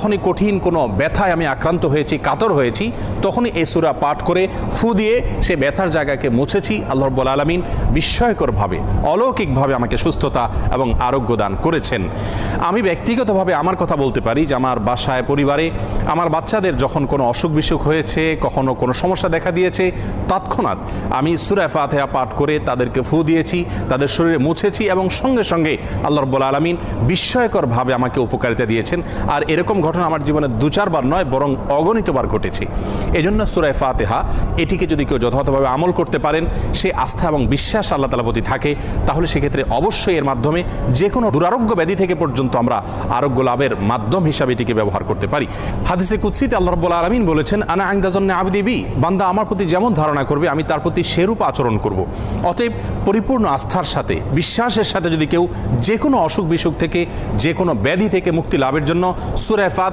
যখনই কঠিন কোনো ব্যথায় আমি আক্রান্ত হয়েছি, কাতর হয়েছি, তখনই এই সূরা পাঠ করে ফু দিয়ে সে ব্যথার জায়গাকে মুছেছি। আল্লাহ রাব্বুল আলামিন বিস্ময়করভাবে, অলৌকিকভাবে আমাকে সুস্থতা এবং আরোগ্য দান করেছেন। আমি ব্যক্তিগতভাবে আমার কথা বলতে পারি যে আমার বাসায়, পরিবারে আমার বাচ্চাদের যখন কোনো অসুখ বিসুখ হয়েছে, কখনো কোনো সমস্যা দেখা দিয়েছে, তৎক্ষণাৎ আমি সূরা ফাতিহা পাঠ করে তাদেরকে ফু দিয়েছি, তাদের শরীরে মুছেছি এবং সঙ্গে সঙ্গে আল্লাহ রাব্বুল আলামিন বিস্ময়করভাবে আমাকে উপকারিতা দিয়েছেন। আর এরকম ঘটনা আমার জীবনে 2-4 বার নয়, বরং অগণিতবার ঘটেছে। এজন্য সূরা ফাতিহা এটিকে যদি কেউ যথাযথভাবে আমল করতে পারেন, সে আস্থা এবং বিশ্বাস আল্লাহ তাআলার প্রতি থাকে, তাহলে সেক্ষেত্রে অবশ্যই এর মাধ্যমে যে কোনো দুরারোগ্য ব্যাধি থেকে পর্যন্ত আমরা আরোগ্য লাভের মাধ্যম হিসাবে এটিকে ব্যবহার করতে পারি। হাদিসে কুদসিতে আল্লাহ রাব্বুল আলামিন বলেছেন, আনা ইনদা যন্নি আবদি বি, বান্দা আমার প্রতি যেমন ধারণা করবে আমি তার প্রতি সেরূপ আচরণ করব। অতএব পরিপূর্ণ আস্থার সাথে, বিশ্বাসের সাথে যদি কেউ যে কোনো অসুখ বিসুখ থেকে, যে কোনো ব্যাধি থেকে মুক্তি লাভের জন্য সূরা